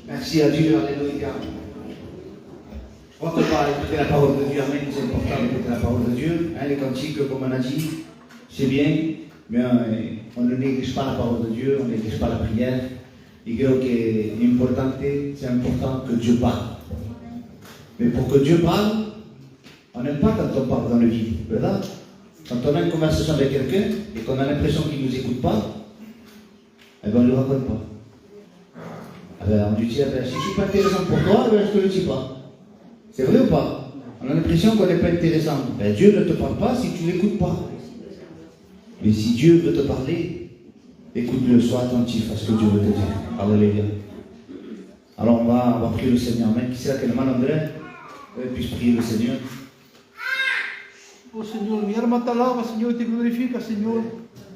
Merci à Dieu, alléluia. On ne peut pas écouter la parole de Dieu, amen, c'est important d'écouter la parole de Dieu. Hein, les cantiques, comme on a dit, c'est bien, mais on ne néglige pas la parole de Dieu, on ne néglige pas la prière. Y creo que importante, c'est important que Dieu parle. Mais pour que Dieu parle, on n'aime pas quand on parle dans le vide, verdad? Quand on a une conversation avec quelqu'un et qu'on a l'impression qu'il ne nous écoute pas, eh bien on ne le raconte pas. Alors on lui dit, si je ne suis pas intéressant pour toi, je ne te le dis pas. C'est vrai ou pas? On a l'impression qu'on n'est pas intéressant. Ben, Dieu ne te parle pas si tu ne l'écoutes pas. Mais si Dieu veut te parler, écoute-le, sois attentif à ce que Dieu veut te dire. Alléluia. Alors on va prier le Seigneur. Amen. Qui c'est que le mal André puisse prier le Seigneur. Oh Señor, mi alma te alaba, Señor, y te glorifica, Señor.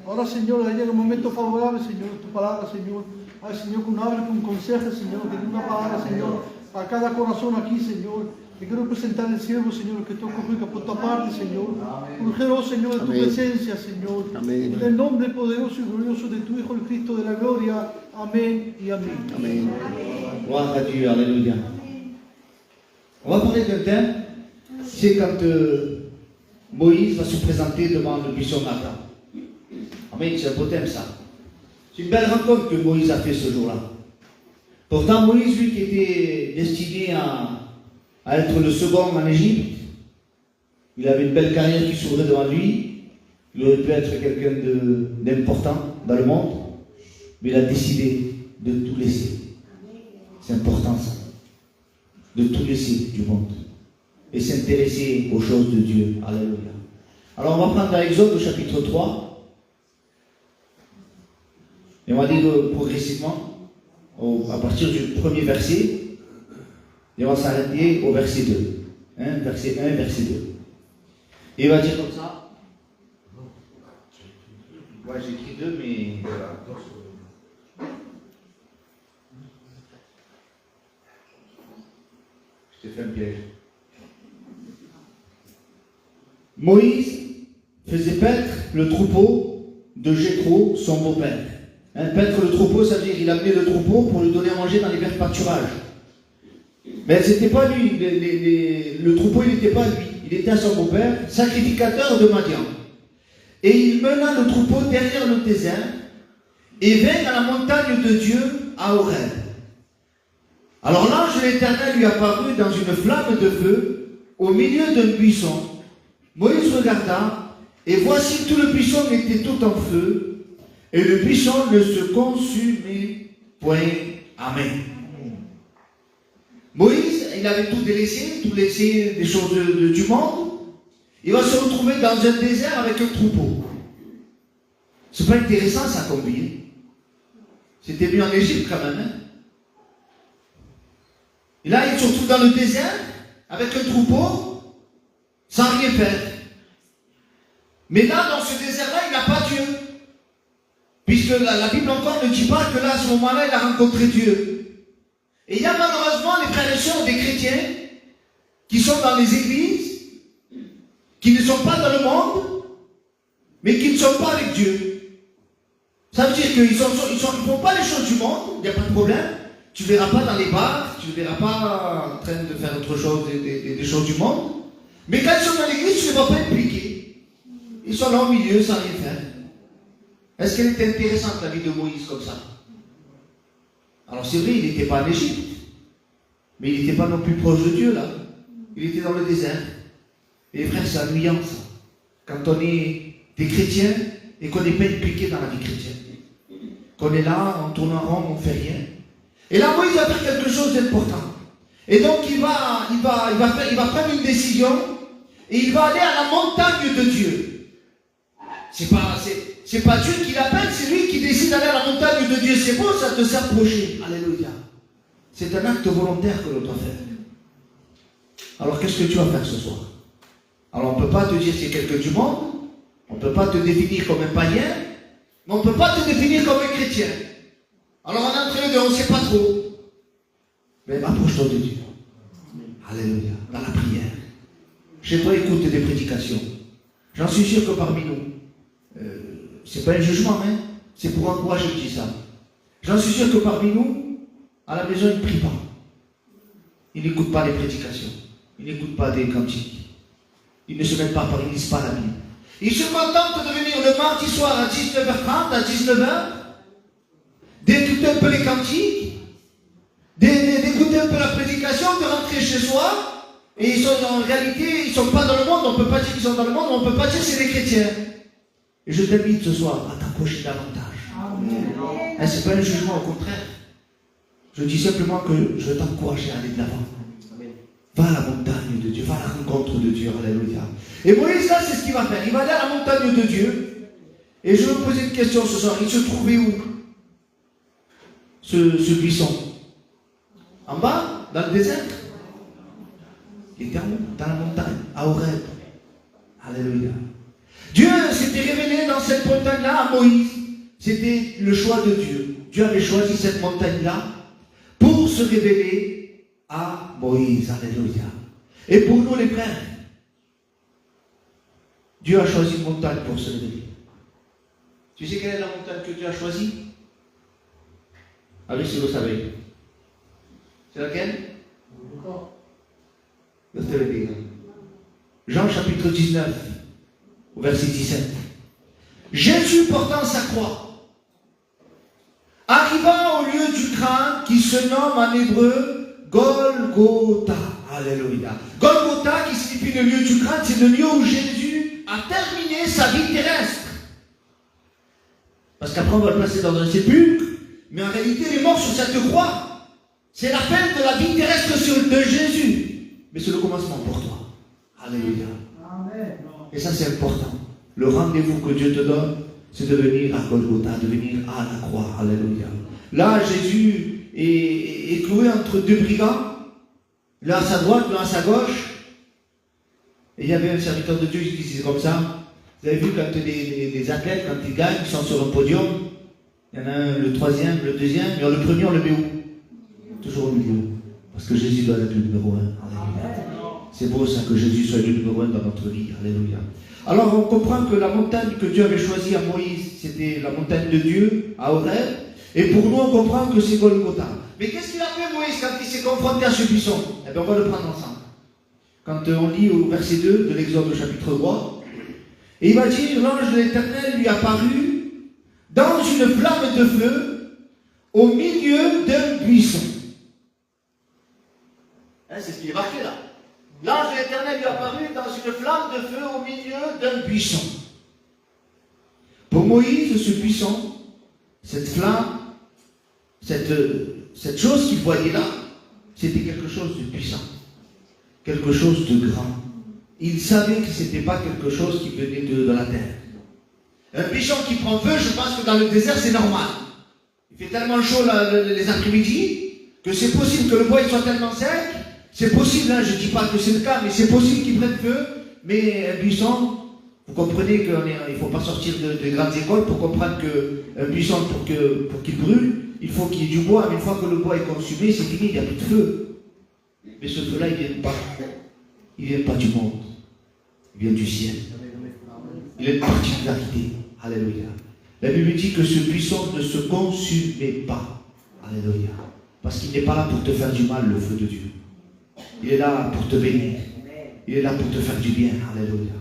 Ahora, Señor, llega un momento favorable, Señor, tu palabra, Señor. Ay, Señor, que nos hable, que nos aconseje, Señor, que dé una palabra, Señor, a cada corazón aquí, Señor. Te quiero presentar el siervo, Señor, que toca por tu parte, Señor. Urgero, Señor, de tu presencia, Señor. Amén. En el nombre poderoso y glorioso de tu Hijo, el Cristo de la gloria. Amén y amén. Amén. Gloire à Dieu, alléluia. On va parler d'un thème, c'est quand Moïse va se présenter devant le buisson ardent. Amen, c'est un beau thème ça. C'est une belle rencontre que Moïse a fait ce jour-là. Pourtant, Moïse, lui qui était destiné à être le second en Égypte, il avait une belle carrière qui s'ouvrait devant lui, il aurait pu être quelqu'un d'important dans le monde, mais il a décidé de tout laisser. C'est important ça, de tout laisser du monde et s'intéresser aux choses de Dieu. Alléluia. Alors on va prendre dans Exode au chapitre 3 et on va lire progressivement à partir du premier verset et on va s'arrêter au verset 2. Hein, verset 1, verset 2. Et il va dire comme ça. Ouais, j'ai écrit 2, mais voilà. Je t'ai fait un piège. Moïse faisait paître le troupeau de Jéthro, son beau-père. Hein, paître le troupeau, ça veut dire qu'il amenait le troupeau pour lui donner à manger dans les verts pâturages. Mais ce n'était pas lui, le troupeau il n'était pas lui, il était à son beau-père, sacrificateur de Madian. Et il mena le troupeau derrière le désert et vint à la montagne de Dieu à Horeb. Alors l'ange de l'Éternel lui apparut dans une flamme de feu au milieu d'un buisson. Moïse regarda, et voici tout le buisson était tout en feu, et le buisson ne se consumait point. Amen. Moïse, il avait tout laissé des choses du monde. Il va se retrouver dans un désert avec un troupeau. C'est pas intéressant ça comme vie. C'était mieux en Égypte quand même. Hein? Et là, il se retrouve dans le désert avec un troupeau sans rien faire. Mais là, dans ce désert-là, il n'a pas Dieu. Puisque la Bible encore ne dit pas que là, à ce moment-là, il a rencontré Dieu. Et il y a malheureusement les frères et sœurs des chrétiens qui sont dans les églises, qui ne sont pas dans le monde, mais qui ne sont pas avec Dieu. Ça veut dire qu'ils ne font pas les choses du monde, il n'y a pas de problème. Tu ne verras pas dans les bars, tu ne verras pas en train de faire autre chose, des choses du monde. Mais quand ils sont dans l'église, tu ne les vois pas impliqués. Ils sont là au milieu sans rien faire. Est-ce qu'elle était intéressante la vie de Moïse comme ça? Alors c'est vrai, il n'était pas en Égypte, mais il n'était pas non plus proche de Dieu là. Il était dans le désert. Et les frères, c'est ennuyant ça. Quand on est des chrétiens et qu'on n'est pas impliqué dans la vie chrétienne. Qu'on est là, on tourne en rond, on ne fait rien. Et là, Moïse va faire quelque chose d'important. Et donc il va prendre une décision et il va aller à la montagne de Dieu. C'est pas Dieu qui l'appelle, c'est lui qui décide d'aller à la montagne de Dieu. C'est beau ça de s'approcher. Alléluia. C'est un acte volontaire que l'on doit faire. Alors qu'est-ce que tu vas faire ce soir? Alors on ne peut pas te dire c'est quelqu'un du monde, on ne peut pas te définir comme un païen, mais on ne peut pas te définir comme un chrétien. Alors on est entre les deux, on ne sait pas trop. Mais approche-toi de Dieu. Alléluia. Dans la prière. Chez toi, écoute des prédications. J'en suis sûr que parmi nous, c'est pas un jugement, hein, c'est pour encourager, je dis ça. J'en suis sûr que parmi nous, À la maison, il ne prie pas. Il n'écoute pas les prédications. Il n'écoute pas des cantiques. Il ne se met pas, il ne lit pas la Bible. Il se contente de venir le mardi soir à 19h30, à 19h, d'écouter un peu les cantiques, d'écouter un peu la prédication, de rentrer chez soi. Et ils sont en réalité, ils ne sont pas dans le monde. On ne peut pas dire qu'ils sont dans le monde, on ne peut pas dire que c'est des chrétiens. Et je t'invite ce soir à t'approcher davantage. Amen. Ce n'est pas un jugement, au contraire. Je dis simplement que je vais t'encourager à aller de l'avant. Va à la montagne de Dieu, va à la rencontre de Dieu, alléluia. Et Moïse, là, c'est ce qu'il va faire. Il va aller à la montagne de Dieu. Et je vais vous poser une question ce soir. Il se trouvait où ce buisson? En bas, dans le désert? Il était où? Dans la montagne, à Horeb. Alléluia. Dieu s'était révélé dans cette montagne-là à Moïse. C'était le choix de Dieu. Dieu avait choisi cette montagne-là pour se révéler à Moïse. Alléluia. Et pour nous les frères, Dieu a choisi une montagne pour se révéler. Tu sais quelle est la montagne que Dieu a choisie? Ah oui, si vous savez. C'est laquelle? Jean chapitre 19, au verset 17. Jésus portant sa croix arriva au lieu du crâne qui se nomme en hébreu Golgotha. Alléluia. Golgotha qui signifie le lieu du crâne, c'est le lieu où Jésus a terminé sa vie terrestre. Parce qu'après on va le placer dans un sépulcre, mais en réalité il est mort sur cette croix. C'est la fin de la vie terrestre de Jésus. Mais c'est le commencement pour toi. Alléluia. Amen. Et ça c'est important. Le rendez-vous que Dieu te donne, c'est de venir à Golgotha, de venir à la croix. Alléluia. Là, Jésus est cloué entre deux brigands, l'un à sa droite, l'un à sa gauche. Et il y avait un serviteur de Dieu qui disait comme ça. Vous avez vu quand les athlètes, quand ils gagnent, ils sont sur un podium. Il y en a un, le troisième, le deuxième, mais le premier, on le met où? Toujours au milieu. Parce que Jésus doit être le numéro 1. Alléluia. C'est beau ça que Jésus soit le numéro 1 dans notre vie. Alléluia. Alors on comprend que la montagne que Dieu avait choisie à Moïse, c'était la montagne de Dieu, à Horeb. Et pour nous, on comprend que c'est Golgotha. Mais qu'est-ce qu'il a fait Moïse quand il s'est confronté à ce buisson? Eh bien, on va le prendre ensemble. Quand on lit au verset 2 de l'Exode au chapitre 3, et il va dire, l'ange de l'Éternel lui apparut dans une flamme de feu au milieu d'un buisson. Hein, c'est ce qui est marqué là. L'ange de l'Éternel lui apparut dans une flamme de feu au milieu d'un buisson. Pour Moïse, ce buisson, cette flamme, cette chose qu'il voyait là, c'était quelque chose de puissant, quelque chose de grand. Il savait que ce n'était pas quelque chose qui venait de la terre. Un buisson qui prend feu, je pense que dans le désert, c'est normal. Il fait tellement chaud les après-midi que c'est possible que le bois soit tellement sec. C'est possible, hein, je ne dis pas que c'est le cas, mais c'est possible qu'il prenne feu. Mais un buisson, vous comprenez qu'il ne faut pas sortir de grandes écoles pour comprendre qu'un buisson, pour qu'il brûle, il faut qu'il y ait du bois. Mais une fois que le bois est consumé, c'est fini, il n'y a plus de feu. Mais ce feu-là, il ne vient pas. Il ne vient pas du monde. Il vient du ciel. Il a une particularité. Alléluia. La Bible dit que ce buisson ne se consumait pas. Alléluia. Parce qu'il n'est pas là pour te faire du mal, le feu de Dieu. Il est là pour te bénir. Il est là pour te faire du bien. Alléluia.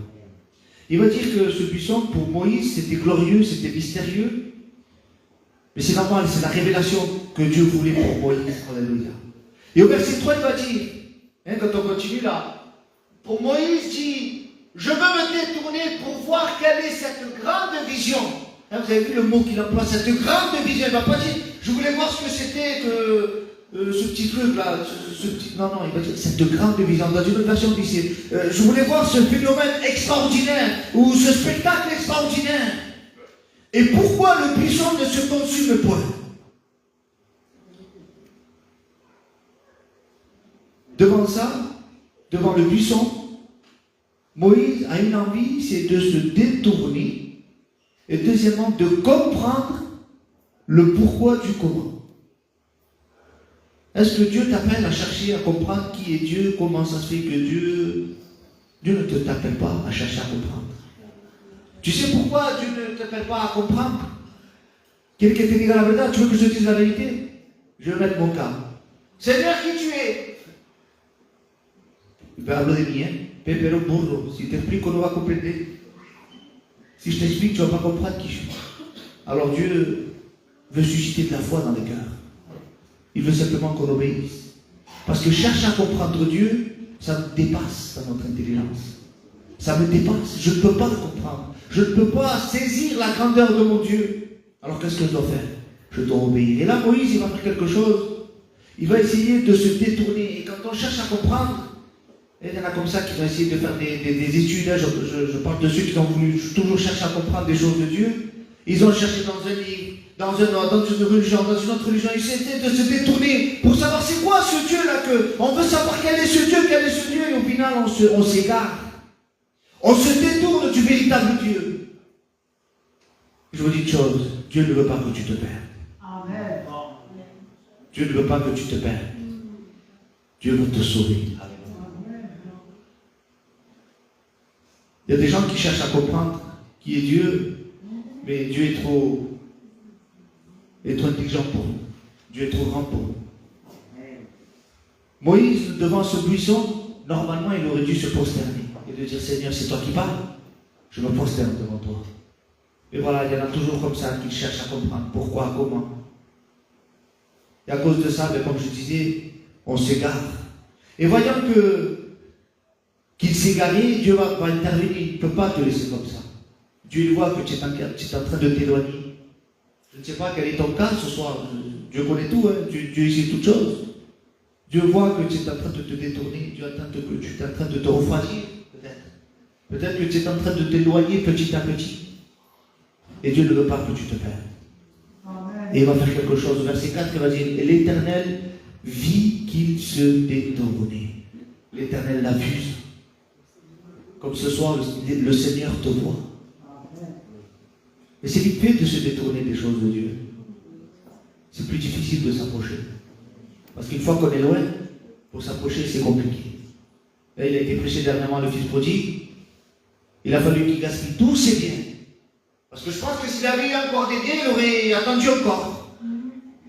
Il va dire que ce buisson, pour Moïse, c'était glorieux, c'était mystérieux. Mais c'est normal, c'est la révélation que Dieu voulait pour Moïse. Alléluia. Et au verset 3, il va dire, hein, quand on continue là, pour Moïse dit, je veux me détourner pour voir quelle est cette grande vision. Hein, vous avez vu le mot qu'il emploie, cette grande vision. Il ne va pas dire, je voulais voir ce que c'était que ce petit truc là, ce petit... Non, il va dire cette grande vision. Dans une autre version, il dit, je voulais voir ce phénomène extraordinaire, ou ce spectacle extraordinaire. Et pourquoi le buisson ne se consume point? Devant ça, devant le buisson, Moïse a une envie, c'est de se détourner, et deuxièmement, de comprendre le pourquoi du comment. Est-ce que Dieu t'appelle à chercher à comprendre qui est Dieu? Comment ça se fait que Dieu ne t'appelle pas à chercher à comprendre? Tu sais pourquoi Dieu ne t'appelle pas à comprendre? Quelqu'un te dit la vérité, tu veux que je te dise la vérité? Je vais mettre mon cas. Seigneur, qui tu es? Il va hablar de mí, pero burro. Si te explico, no vas a comprender. Si je t'explique, tu ne vas pas comprendre qui je suis. Alors Dieu veut susciter de la foi dans les cœurs. Il veut simplement qu'on obéisse. Parce que chercher à comprendre Dieu, ça me dépasse dans notre intelligence. Ça me dépasse. Je ne peux pas le comprendre. Je ne peux pas saisir la grandeur de mon Dieu. Alors qu'est-ce que je dois faire? Je dois obéir. Et là, Moïse, il va faire quelque chose. Il va essayer de se détourner. Et quand on cherche à comprendre, et il y en a comme ça qui vont essayer de faire des études. Là, je parle de ceux qui ont voulu toujours chercher à comprendre des choses de Dieu. Ils ont cherché dans un livre, dans une religion, dans une autre religion. Ils essaient de se détourner pour savoir c'est quoi ce Dieu-là que on veut savoir quel est ce Dieu, et au final on s'égare. On se détourne du véritable Dieu. Je vous dis une chose, Dieu ne veut pas que tu te perdes. Amen. Dieu ne veut pas que tu te perdes. Dieu veut te sauver. Il y a des gens qui cherchent à comprendre qui est Dieu, mais Dieu est trop intelligent pour nous. Dieu est trop grand pour nous. Moïse, devant ce buisson, normalement, il aurait dû se prosterner et de dire, Seigneur, c'est toi qui parles, je me prosterne devant toi. Et voilà, il y en a toujours comme ça qui cherchent à comprendre pourquoi, comment. Et à cause de ça, comme je disais, on s'égare. Et voyant qu'il s'est égaré, Dieu va intervenir. Il ne peut pas te laisser comme ça. Dieu voit que tu es en train de t'éloigner. Je ne sais pas quel est ton cas ce soir. Dieu connaît tout, hein. Dieu sait toutes choses. Dieu voit que tu es en train de te détourner. Dieu attend que tu es en train de te refroidir, peut-être. Peut-être que tu es en train de t'éloigner petit à petit. Et Dieu ne veut pas que tu te perdes. Et il va faire quelque chose. Au verset 4, il va dire, et l'Éternel vit qu'il se détournait. L'Éternel l'a vu. Comme ce soir, le Seigneur te voit. Mais c'est vite fait de se détourner des choses de Dieu. C'est plus difficile de s'approcher. Parce qu'une fois qu'on est loin, pour s'approcher, c'est compliqué. Là, il a été prêché dernièrement le fils prodigue. Il a fallu qu'il gaspille tous ses biens. Parce que je pense que s'il avait eu encore des biens, il aurait attendu encore.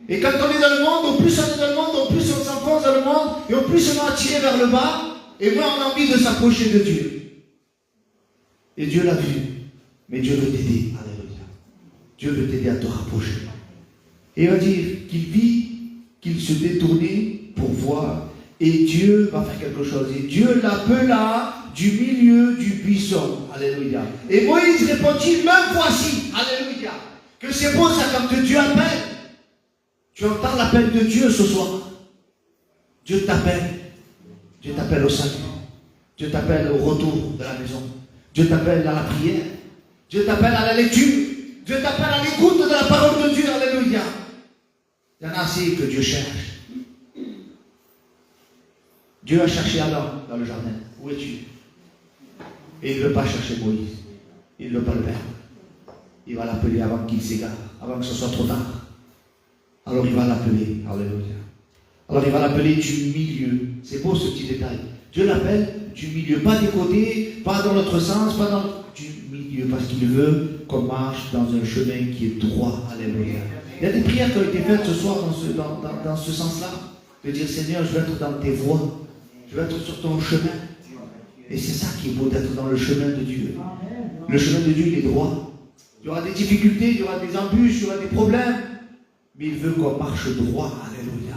Et quand on est dans le monde, au plus on est dans le monde, au plus on s'enfonce dans le monde, et au plus on est attiré vers le bas, et moins on a envie de s'approcher de Dieu. Et Dieu l'a vu. Mais Dieu veut t'aider. Alléluia. Dieu veut t'aider à te rapprocher. Et il va dire qu'il vit, qu'il se détournait pour voir. Et Dieu va faire quelque chose. Et Dieu l'appela du milieu du buisson. Alléluia. Et Moïse répondit, me voici. Alléluia. Que c'est beau ça quand Dieu appelle. Tu entends l'appel de Dieu ce soir. Dieu t'appelle. Dieu t'appelle au salut. Dieu t'appelle au retour de la maison. Dieu t'appelle à la prière. Dieu t'appelle à la lecture. Dieu t'appelle à l'écoute de la parole de Dieu. Alléluia. Il y en a assez que Dieu cherche. Dieu a cherché Adam dans le jardin. Où es-tu? Et il ne veut pas chercher Moïse. Il ne veut pas le perdre. Il va l'appeler avant qu'il s'égare, avant que ce soit trop tard. Alors il va l'appeler. Alléluia. Alors il va l'appeler du milieu. C'est beau ce petit détail. Dieu l'appelle du milieu, pas des côtés, pas dans l'autre sens, pas dans du milieu, parce qu'il veut qu'on marche dans un chemin qui est droit. Alléluia. Il y a des prières qui ont été faites ce soir dans ce sens-là, de dire Seigneur, je veux être dans tes voies, je veux être sur ton chemin. Et c'est ça qui est beau, d'être dans le chemin de Dieu. Le chemin de Dieu, il est droit. Il y aura des difficultés, il y aura des embûches, il y aura des problèmes, mais il veut qu'on marche droit. Alléluia.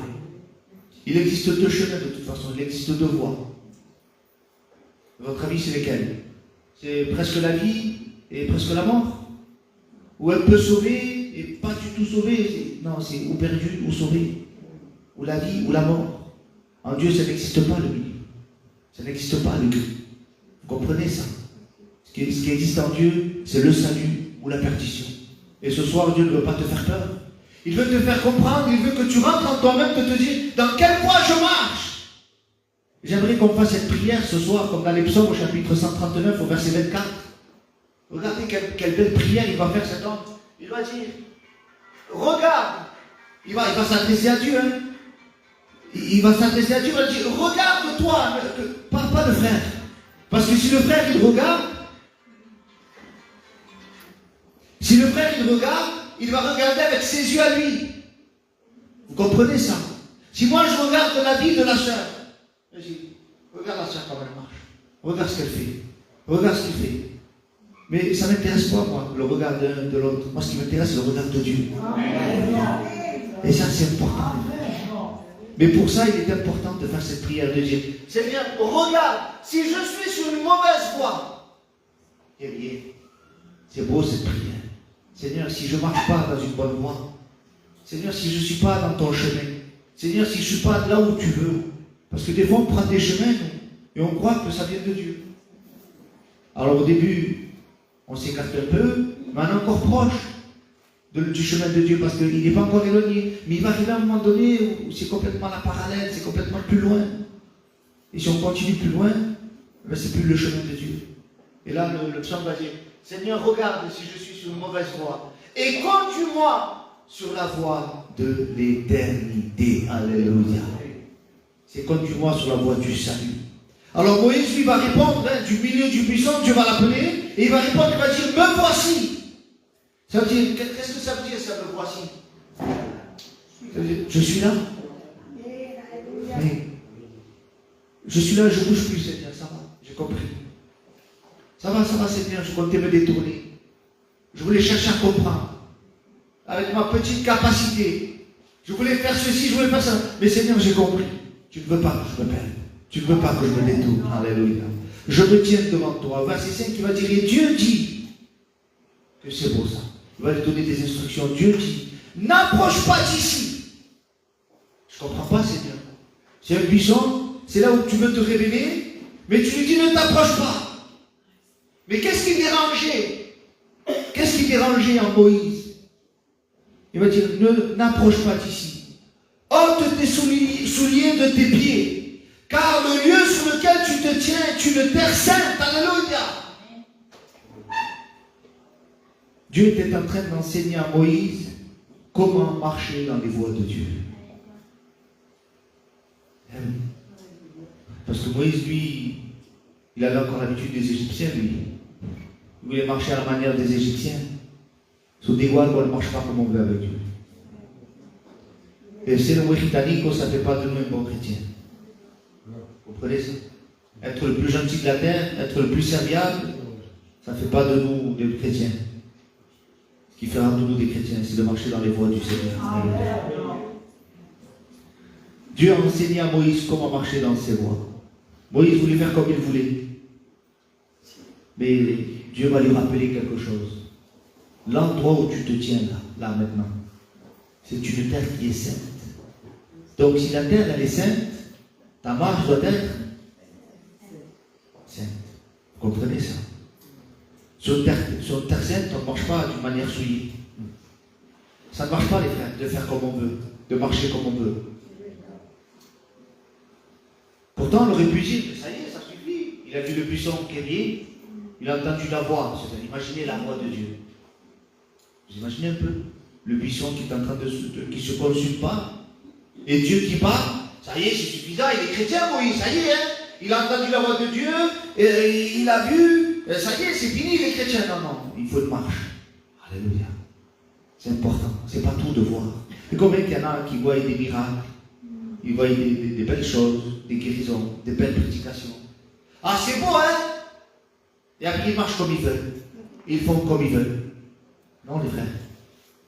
Il existe deux chemins de toute façon, il existe deux voies. Votre avis, c'est lesquels? C'est presque la vie et presque la mort? Ou un peu sauvé et pas du tout sauvé? Non, c'est ou perdu ou sauvé. Ou la vie ou la mort. En Dieu, ça n'existe pas le milieu. Ça n'existe pas le gris. Vous comprenez ça? Ce qui existe en Dieu, c'est le salut ou la perdition. Et ce soir, Dieu ne veut pas te faire peur. Il veut te faire comprendre, il veut que tu rentres en toi-même, de te dire dans quelle voie je marche. J'aimerais qu'on fasse cette prière ce soir, comme dans les psaumes au chapitre 139, au verset 24. Regardez quelle belle prière il va faire cet homme. Il va dire, regarde, il va s'adresser à Dieu. Hein. Il va s'adresser à Dieu, il va dire, regarde-toi, pas le frère. Parce que si le frère il regarde, il va regarder avec ses yeux à lui. Vous comprenez ça? Si moi je regarde la vie de la sœur, vas-y, regarde la sœur comment elle marche. Regarde ce qu'elle fait. Regarde ce qu'il fait. Mais ça ne m'intéresse pas, moi, le regard d'un de l'autre. Moi, ce qui m'intéresse, c'est le regard de Dieu. Et ça, c'est important. Mais pour ça, il est important de faire cette prière de dire, Seigneur, regarde, si je suis sur une mauvaise voie, eh bien, c'est beau cette prière. Seigneur, si je ne marche pas dans une bonne voie, Seigneur, si je ne suis pas dans ton chemin, Seigneur, si je ne suis pas là où tu veux, parce que des fois, on prend des chemins et on croit que ça vient de Dieu. Alors au début, on s'écarte un peu, mais on est encore proche du chemin de Dieu parce qu'il n'est pas encore éloigné. Mais il va arriver à un moment donné où c'est complètement la parallèle, c'est complètement plus loin. Et si on continue plus loin, ben c'est plus le chemin de Dieu. Et là, le psaume va dire, Seigneur, regarde si je suis sur une mauvaise voie. Et conduis-moi sur la voie de l'éternité. Alléluia. C'est conduis-moi sur la voie du salut. Alors Moïse lui va répondre, du milieu du buisson, Dieu va l'appeler, et il va répondre, il va dire, me voici. Ça veut dire, qu'est-ce que ça veut dire, ça, me voici? Ça veut dire, je suis là. Mais, je suis là, je ne bouge plus, Seigneur, ça va, j'ai compris. Ça va, Seigneur, je comptais me détourner. Je voulais chercher à comprendre. Avec ma petite capacité. Je voulais faire ceci, je voulais faire ça. Mais Seigneur, j'ai compris. Tu ne veux pas que je me perde. Tu ne veux pas que je me détourne. Alléluia. Je me tiens devant toi. Verset 5 qui va dire, et Dieu dit que c'est beau ça. Il va lui donner des instructions. Dieu dit, n'approche pas d'ici. Je ne comprends pas, Seigneur. C'est un buisson, c'est là où tu veux te révéler, mais tu lui dis, ne t'approche pas. Mais qu'est-ce qui dérangeait? Qu'est-ce qui dérangeait en Moïse? Il va dire, n'approche pas d'ici. Ôte tes souliers de tes pieds, car le lieu sur lequel tu te tiens est une terre sainte. Alléluia. Dieu était en train d'enseigner à Moïse comment marcher dans les voies de Dieu. Parce que Moïse, lui, il avait encore l'habitude des Égyptiens, lui. Il voulait marcher à la manière des Égyptiens. Sous des voies, on ne marche pas comme on veut avec Dieu. Et c'est le Wechitanico, ça ne fait pas de nous un bon chrétien. Vous comprenez ça? Être le plus gentil de la terre, être le plus serviable, ça ne fait pas de nous des chrétiens. Ce qui fera de nous des chrétiens, c'est de marcher dans les voies du Seigneur. Dieu a enseigné à Moïse comment marcher dans ses voies. Moïse voulait faire comme il voulait. Mais Dieu va lui rappeler quelque chose. L'endroit où tu te tiens là maintenant, c'est une terre qui est sainte. Donc si la terre elle est sainte, ta marche doit être sainte. Vous comprenez ça? Sur terre sainte, on ne marche pas d'une manière souillée. Ça ne marche pas, les frères, de faire comme on veut, de marcher comme on veut. Pourtant, on aurait pu dire, mais ça y est, ça suffit. Il a vu le buisson guerrier, il a entendu la voix. C'est-à-dire, imaginez la voix de Dieu. Vous imaginez un peu le buisson qui est en train qui se consume pas, et Dieu qui parle. Ça y est, c'est suffisant, il est chrétien, Moïse, ça y est, hein? Il a entendu la voix de Dieu, et il a vu, ça y est, c'est fini, il est chrétien. Non, il faut une marche. Alléluia. C'est important, c'est pas tout de voir. Et combien qu'il y en a qui voient des miracles, ils voient des belles choses, des guérisons, des belles prédications. Ah, c'est beau, hein? Et après, ils marchent comme ils veulent. Ils font comme ils veulent. Non, les frères.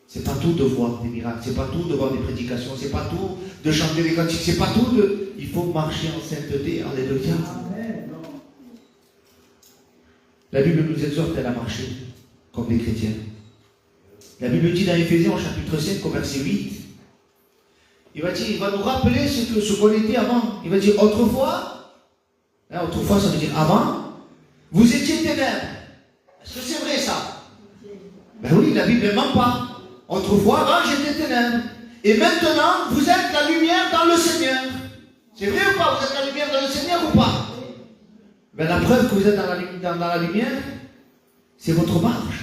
C'est pas tout de voir des miracles, c'est pas tout de voir des prédications, c'est pas tout de chanter des cantiques, c'est pas tout de... Il faut marcher en sainteté, alléluia. La Bible nous exhorte à marcher comme des chrétiens. La Bible dit dans Éphésiens, au chapitre 5, au verset 8, il va nous rappeler ce qu'on était avant. Il va dire, autrefois, autrefois ça veut dire avant, vous étiez ténèbres. Est-ce que c'est vrai ça? Ben oui, la Bible ne ment pas. Autrefois, avant, j'étais ténèbres. Et maintenant, vous êtes la lumière dans le Seigneur. C'est vrai ou pas? Vous êtes la lumière dans le Seigneur ou pas? Ben, la preuve que vous êtes dans la lumière, c'est votre marche.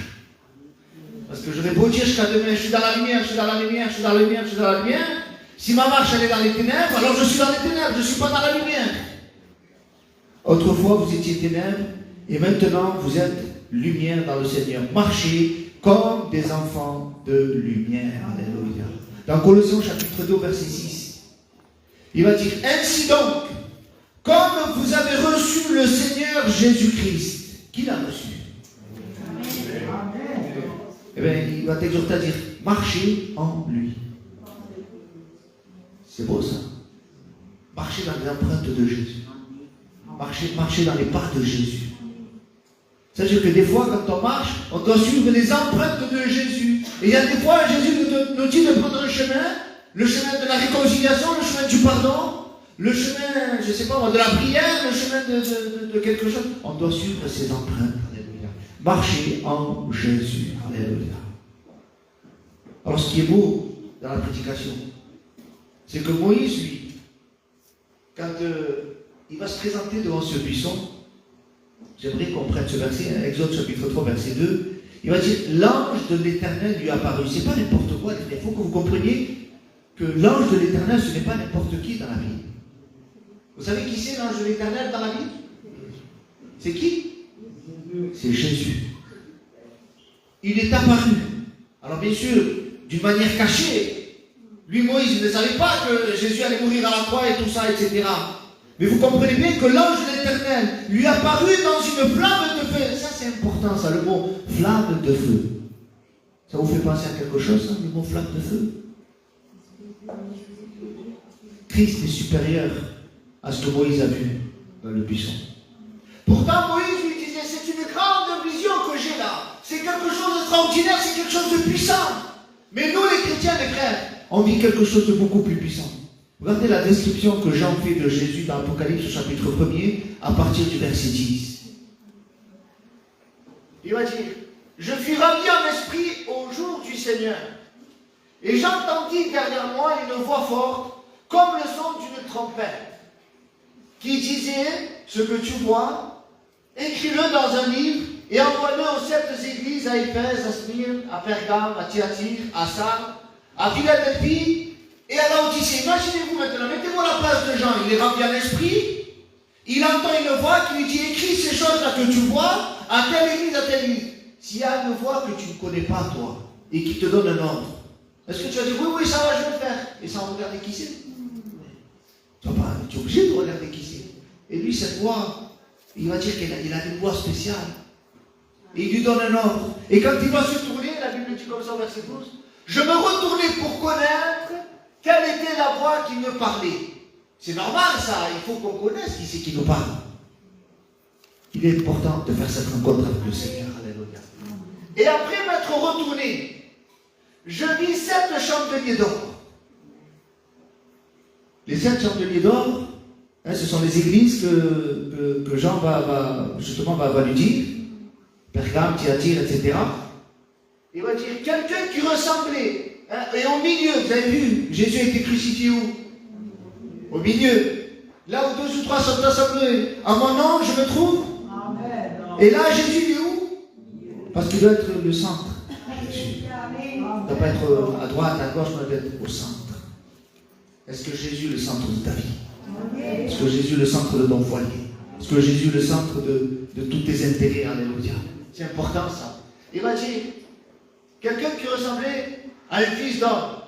Parce que je vais beau dire jusqu'à demain, je suis dans la lumière, je suis dans la lumière, je suis dans la lumière, je suis dans la lumière. Si ma marche elle est dans les ténèbres, alors je suis dans les ténèbres, je ne suis pas dans la lumière. Autrefois, vous étiez ténèbres, et maintenant, vous êtes lumière dans le Seigneur. Marchez comme des enfants de lumière. Alléluia. Dans Colossiens chapitre 2, verset 6. Il va dire, ainsi donc, comme vous avez reçu le Seigneur Jésus-Christ, qui l'a reçu? Eh bien, il va t'exhorter à dire, marchez en lui. C'est beau ça. Marchez dans les empreintes de Jésus. Marchez dans les pas de Jésus. C'est-à-dire que des fois, quand on marche, on doit suivre les empreintes de Jésus. Et il y a des fois, Jésus nous dit de prendre un chemin, le chemin de la réconciliation, le chemin du pardon, le chemin, je ne sais pas, de la prière, le chemin de quelque chose. On doit suivre ces empreintes. Alléluia. Marcher en Jésus. Alléluia. Alors, ce qui est beau dans la prédication, c'est que Moïse, lui, quand il va se présenter devant ce buisson, j'aimerais qu'on prenne ce verset, hein, Exode chapitre 3, verset 2, il va dire, l'ange de l'Éternel lui est apparu. C'est pas n'importe quoi, il faut que vous compreniez que l'ange de l'Éternel, ce n'est pas n'importe qui dans la vie. Vous savez qui c'est l'ange de l'Éternel dans la vie? C'est qui? C'est Jésus. Il est apparu. Alors bien sûr, d'une manière cachée. Lui, Moïse, il ne savait pas que Jésus allait mourir à la croix et tout ça, etc. Mais vous comprenez bien que l'ange de l'Éternel lui est apparu dans une flamme de feu. Ça, c'est important, ça, le mot flamme de feu. Ça vous fait penser à quelque chose, ça, le mot flamme de feu? Christ est supérieur à ce que Moïse a vu dans le buisson. Pourtant, Moïse lui disait, c'est une grande vision que j'ai là. C'est quelque chose d'extraordinaire, c'est quelque chose de puissant. Mais nous, les chrétiens, les frères, on vit quelque chose de beaucoup plus puissant. Regardez la description que Jean fait de Jésus dans l'Apocalypse, chapitre 1er, à partir du verset 10. Il va dire, je fus ravi en esprit au jour du Seigneur. Et j'entendis derrière moi une voix forte, comme le son d'une trompette, qui disait, ce que tu vois, écris-le dans un livre, et envoie-le aux 7 églises, à Éphèse, à Smyrne, à Pergame, à Thyatire, à Sardes, à Philadelphie, et à Laodicée. Imaginez-vous maintenant, mettez-vous à la place de Jean, il est rempli à l'esprit, il entend une voix qui lui dit, écris ces choses-là que tu vois, à telle église, à telle église. S'il y a une voix que tu ne connais pas, toi, et qui te donne un ordre, est-ce que tu vas dire, oui, ça va, je vais le faire, et sans regarder qui c'est? Tu es obligé de regarder qui c'est. Et lui, cette voix, il va dire qu'il a une voix spéciale. Et il lui donne un ordre. Et quand il va se tourner, la Bible dit comme ça au verset 12, je me retournai pour connaître quelle était la voix qui me parlait. C'est normal ça, il faut qu'on connaisse qui c'est qui nous parle. Il est important de faire cette rencontre avec le Seigneur. Alléluia. Et après m'être retourné, je vis 7 chandeliers d'or. Les 7 chandeliers d'or, hein, ce sont les églises que Jean va lui dire. Pergame, Thyatire, etc. Il va dire quelqu'un qui ressemblait. Hein, et au milieu, vous avez vu, Jésus a été crucifié où? Au milieu. Là où 2 ou 3 sont assemblés. À mon nom, je me trouve. Amen. Et là, Jésus il est où? Parce qu'il doit être le centre. Jésus. Il ne doit pas être à droite, à gauche, il doit être au centre. Est-ce que Jésus est le centre de ta vie? Est-ce que Jésus est le centre de ton foyer? Est-ce que Jésus est le centre de tous tes intérêts? Alléluia. C'est important ça. Il va dire, quelqu'un qui ressemblait à un fils d'homme,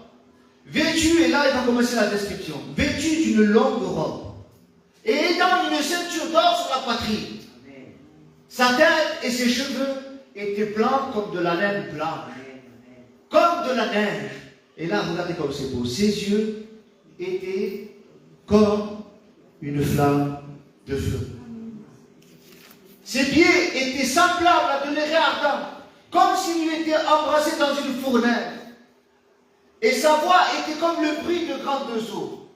vêtu, et là il va commencer la description, vêtu d'une longue robe, et ayant une ceinture d'or sur la poitrine. Sa tête et ses cheveux étaient blancs comme de la laine blanche, comme de la neige. Et là, regardez comme c'est beau, ses yeux étaient comme une flamme de feu. Ses pieds étaient semblables à de l'airain ardent, comme s'il était embrasé dans une fournaise. Et sa voix était comme le bruit de grandes eaux.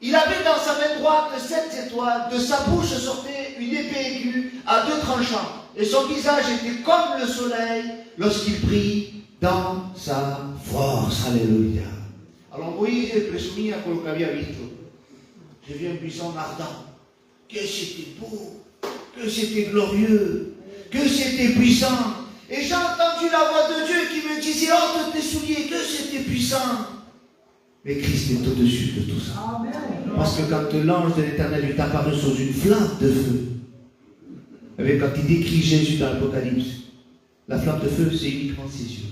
Il avait dans sa main droite 7 étoiles, de sa bouche sortait une épée aiguë à 2 tranchants, et son visage était comme le soleil lorsqu'il brille dans sa force. Alléluia. Alors Moïse presumía con lo que había visto. J'ai vu un buisson ardent. Que c'était beau, que c'était glorieux, que c'était puissant. Et j'ai entendu la voix de Dieu qui me disait, ôte tes souliers, que c'était puissant. Mais Christ est au-dessus de tout ça. Amen. Parce que quand l'ange de l'Éternel est apparu sous une flamme de feu, et quand il décrit Jésus dans l'Apocalypse, la flamme de feu, c'est uniquement ses yeux.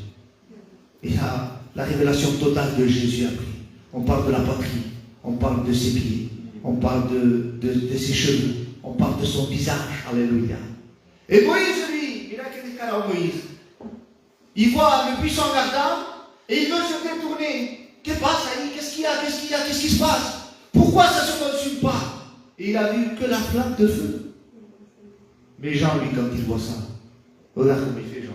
Et là, la révélation totale de Jésus après. On parle de la poitrine, on parle de ses pieds, on parle de ses cheveux, on parle de son visage. Alléluia. Et Moïse, lui, il a quel cas là, Moïse? Il voit le buisson ardent et il veut se détourner. Qu'est-ce qui se passe? Qu'est-ce qu'il y a? Qu'est-ce qui se passe? Pourquoi ça ne se consume pas? Et il a vu que la flamme de feu. Mais Jean, lui, quand il voit ça, regarde comment il fait, Jean.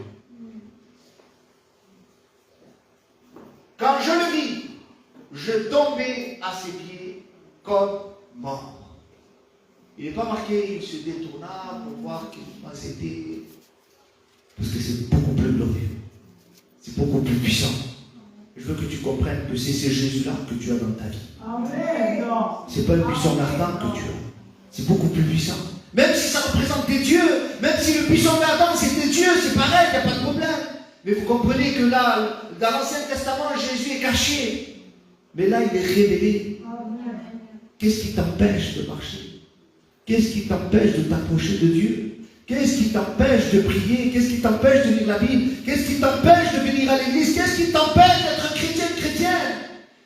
Quand je le vis, je tombais à ses pieds comme mort. Il n'est pas marqué, il se détourna pour voir comment c'était. Parce que c'est beaucoup plus glorieux. C'est beaucoup plus puissant. Je veux que tu comprennes que c'est ce Jésus-là que tu as dans ta vie. Amen. Ce n'est pas le buisson ardent que tu as. C'est beaucoup plus puissant. Même si ça représente des dieux, même si le buisson ardent c'est des dieux, c'est pareil, il n'y a pas de problème. Mais vous comprenez que là, dans l'Ancien Testament, Jésus est caché. Mais là, il est révélé. Qu'est-ce qui t'empêche de marcher? Qu'est-ce qui t'empêche de t'approcher de Dieu? Qu'est-ce qui t'empêche de prier? Qu'est-ce qui t'empêche de lire la Bible? Qu'est-ce qui t'empêche de venir à l'église? Qu'est-ce qui t'empêche d'être chrétien?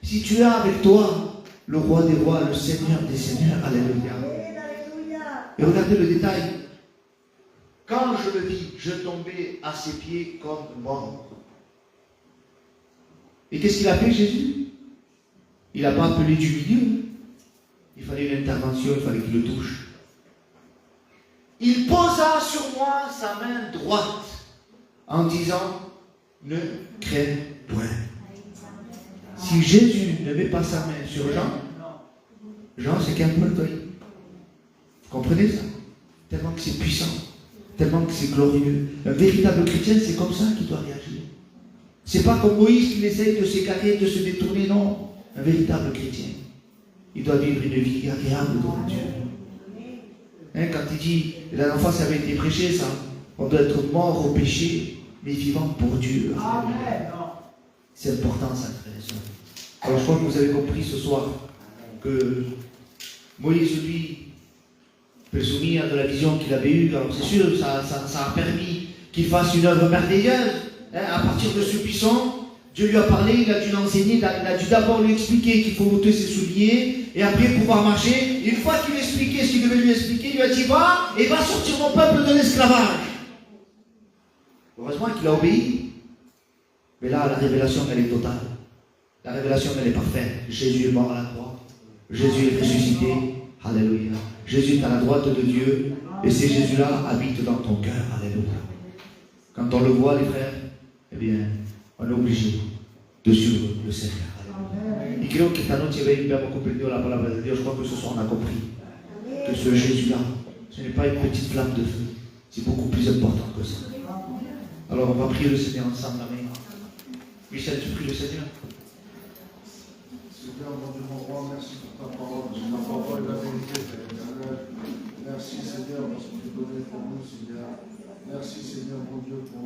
Si tu as avec toi le roi des rois, le Seigneur des seigneurs, alléluia. Et regardez le détail. Quand je le vis, je tombais à ses pieds comme mort. Et qu'est-ce qu'il a fait, Jésus? Il n'a pas appelé du milieu. Il fallait une intervention, il fallait qu'il le touche. Il posa sur moi sa main droite en disant, ne crains point. Si Jésus ne met pas sa main sur Jean, c'est qu'un peu le Vous comprenez ça? Tellement que c'est puissant, tellement que c'est glorieux. Un véritable chrétien, c'est comme ça qu'il doit réagir. C'est pas comme Moïse qui essaye de s'égarer, de se détourner, non. Un véritable chrétien, il doit vivre une vie agréable devant Dieu. Hein, quand il dit, la dernière fois ça avait été prêché, ça, on doit être mort au péché, mais vivant pour Dieu. C'est important, ça, frère et sœurs. Alors je crois que vous avez compris ce soir que Moïse, lui, peut se souvenir de la vision qu'il avait eue. Alors c'est sûr, ça a permis qu'il fasse une œuvre merveilleuse. Hein, à partir de ce buisson, Dieu lui a parlé, il a dû l'enseigner, il a dû d'abord lui expliquer qu'il faut ôter ses souliers, et après pouvoir marcher. Une fois qu'il lui expliquait ce qu'il devait lui expliquer, il lui a dit, va, et va sortir mon peuple de l'esclavage. Heureusement qu'il a obéi. Mais là, la révélation, elle est totale. La révélation, elle est parfaite. Jésus est mort à la croix. Jésus est ressuscité. Alléluia. Jésus est à la droite de Dieu, et ces Jésus-là habite dans ton cœur. Alléluia. Quand on le voit, les frères, eh bien, on est obligé de suivre le Seigneur. Y creo que esta noche hemos comprendido la palabra de Dios. Je crois que ce soir on a compris que ce Jésus-là, ce n'est pas une petite flamme de feu, c'est beaucoup plus important que ça. Alors on va prier le Seigneur ensemble. Amen. Michel, tu pries le Seigneur. Seigneur, mon Dieu, mon roi, merci pour ta parole, parce que ta parole est la vérité, Père éternel. Merci, Seigneur, parce que tu es donné pour nous, Seigneur. Merci, Seigneur, mon Dieu, pour